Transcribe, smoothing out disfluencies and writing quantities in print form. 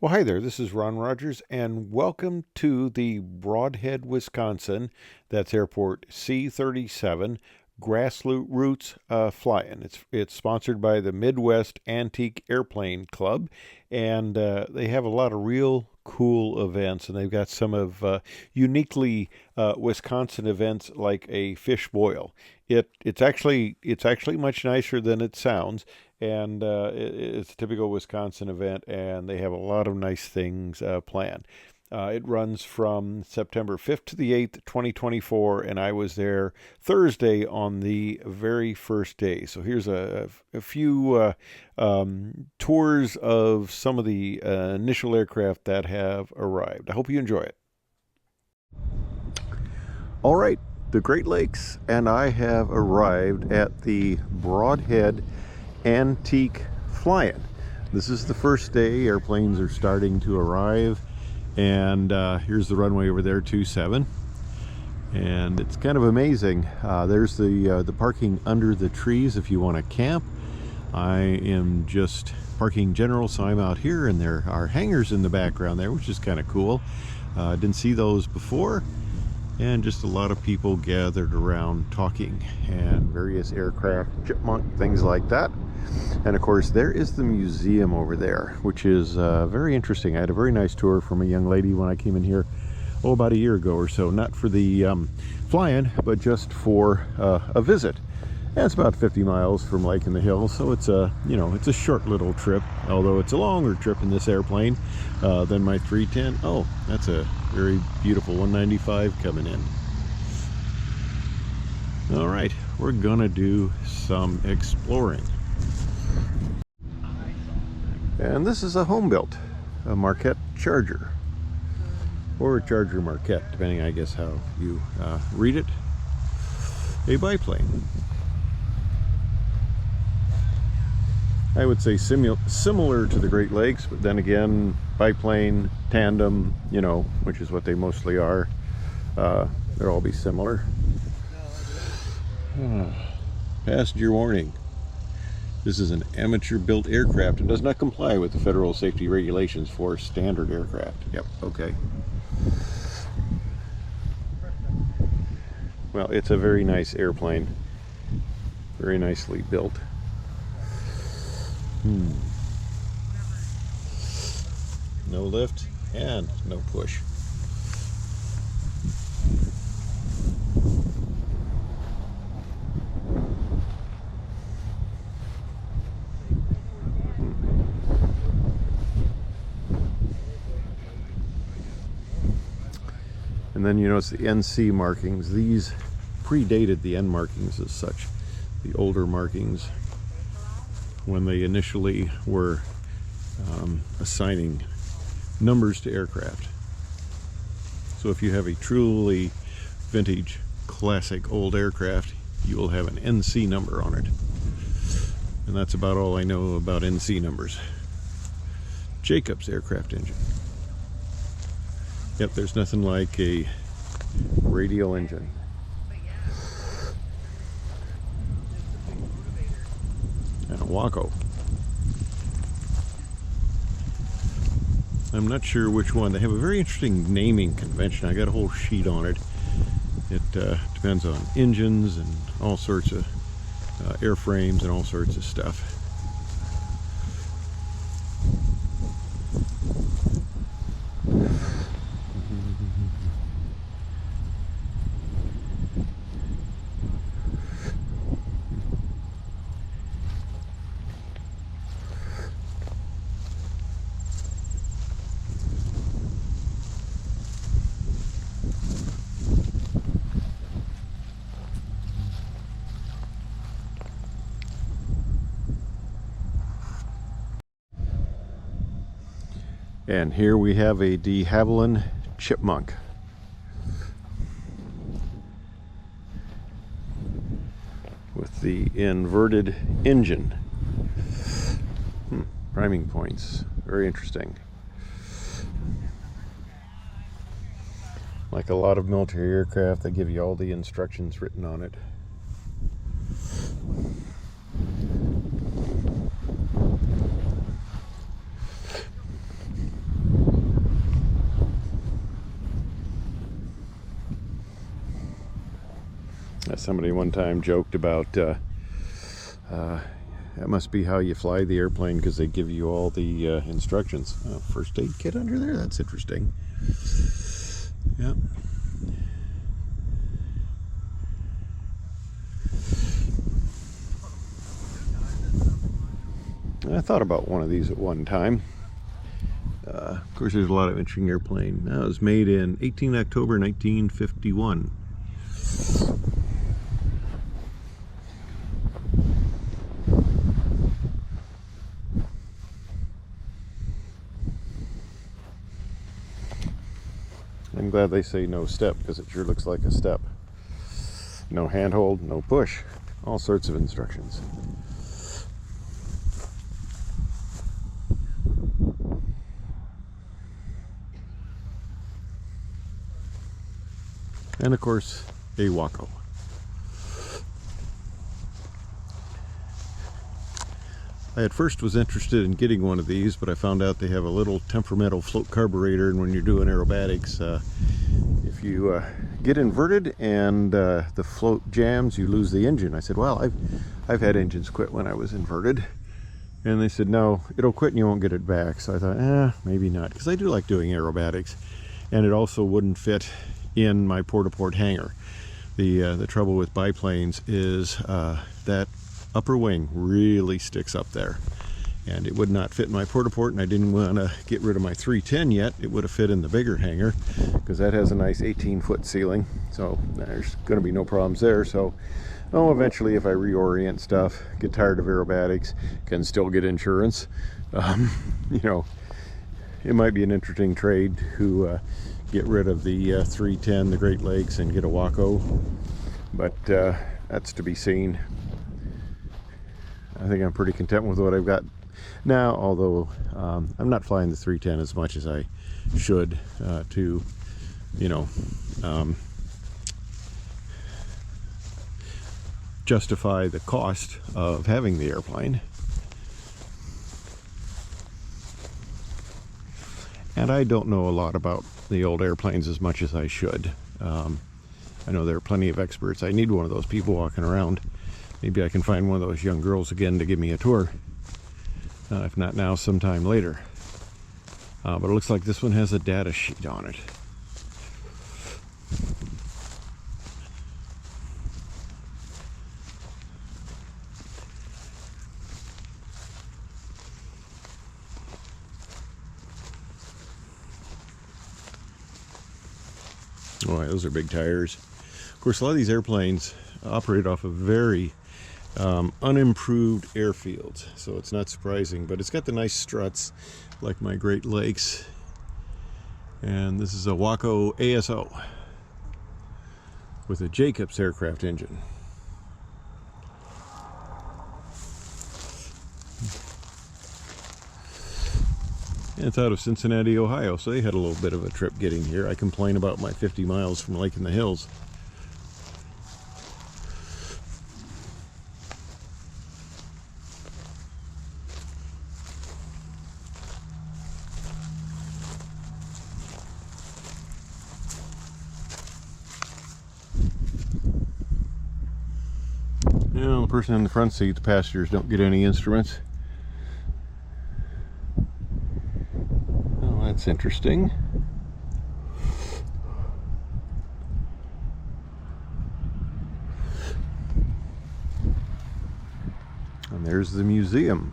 Well, hi there. This is Ron Rogers, and welcome to the Broadhead, Wisconsin. That's Airport C-37 Grassroots Fly-In. It's sponsored by the Midwest Antique Airplane Club, and they have a lot of real cool events. And they've got some of uniquely Wisconsin events like a fish boil. It's actually much nicer than it sounds, and it's a typical Wisconsin event, and they have a lot of nice things planned. It runs from September 5th to the 8th, 2024, and I was there Thursday on the very first day. So here's a few tours of some of the initial aircraft that have arrived. I hope you enjoy it. All right, the Great Lakes, and I have arrived at the Broadhead Antique Fly-In. This is the first day. Airplanes are starting to arrive, and here's the runway over there, 27, and it's kind of amazing. There's the parking under the trees if you want to camp. I am just parking general, so I'm out here, and there are hangars in the background there, which is kind of cool. Didn't see those before. And just a lot of people gathered around talking, and various aircraft, chipmunk, things like that. And of course, there is the museum over there, which is very interesting. I had a very nice tour from a young lady when I came in here, about a year ago or so. Not for the fly-in, but just for a visit. And it's about 50 miles from Lake in the Hills, so it's a short little trip, although it's a longer trip in this airplane than my 310. Oh, that's a very beautiful 195 coming in. All right, we're gonna do some exploring. And this is a home built, a Marquette Charger, or a Charger Marquette, depending, I guess, how you read it. A biplane. I would say similar to the Great Lakes, but then again, biplane, tandem, which is what they mostly are. They'll all be similar. Passenger warning. This is an amateur-built aircraft and does not comply with the federal safety regulations for standard aircraft. Yep, okay. Well, it's a very nice airplane. Very nicely built. No lift and no push. And then you notice the NC markings. These predated the N markings as such. The older markings, when they initially were assigning numbers to aircraft. So if you have a truly vintage, classic old aircraft, you will have an NC number on it. And that's about all I know about NC numbers. Jacobs aircraft engine. Yep, there's nothing like a radial engine. And a Waco. I'm not sure which one. They have a very interesting naming convention. I got a whole sheet on it. It depends on engines and all sorts of airframes and all sorts of stuff. And here we have a de Havilland chipmunk. With the inverted engine. Priming points. Very interesting. Like a lot of military aircraft, they give you all the instructions written on it. Somebody one time joked about that must be how you fly the airplane, because they give you all the instructions. Oh, first aid kit under there? That's interesting. Yep. I thought about one of these at one time. Of course, there's a lot of interesting airplane. That was made in 18 October 1951. I'm glad they say no step, because it sure looks like a step. No handhold, no push. All sorts of instructions. And of course, a Waco. I at first was interested in getting one of these, but I found out they have a little temperamental float carburetor, and when you're doing aerobatics, if you get inverted and the float jams, you lose the engine. I said, well, I've had engines quit when I was inverted. And they said, no, it'll quit and you won't get it back. So I thought, maybe not, because I do like doing aerobatics. And it also wouldn't fit in my port-to-port hangar. The trouble with biplanes is that upper wing really sticks up there, and it would not fit in my port-to-port, and I didn't want to get rid of my 310 yet. It would have fit in the bigger hangar, because that has a nice 18-foot ceiling, so there's going to be no problems there. So eventually, if I reorient stuff, get tired of aerobatics, can still get insurance, you know, it might be an interesting trade to get rid of the 310, the Great Lakes, and get a Waco, but that's to be seen. I think I'm pretty content with what I've got now, although I'm not flying the 310 as much as I should to, you know, justify the cost of having the airplane. And I don't know a lot about the old airplanes as much as I should. I know there are plenty of experts. I need one of those people walking around. Maybe I can find one of those young girls again to give me a tour. If not now, sometime later. But it looks like this one has a data sheet on it. Oh, those are big tires. Of course, a lot of these airplanes operate off of very unimproved airfields, so it's not surprising, but it's got the nice struts like my Great Lakes. And this is a Waco ASO with a Jacobs aircraft engine. And it's out of Cincinnati, Ohio, so they had a little bit of a trip getting here. I complain about my 50 miles from Lake in the Hills. You know, the person in the front seat, the passengers don't get any instruments. Oh, that's interesting. And there's the museum.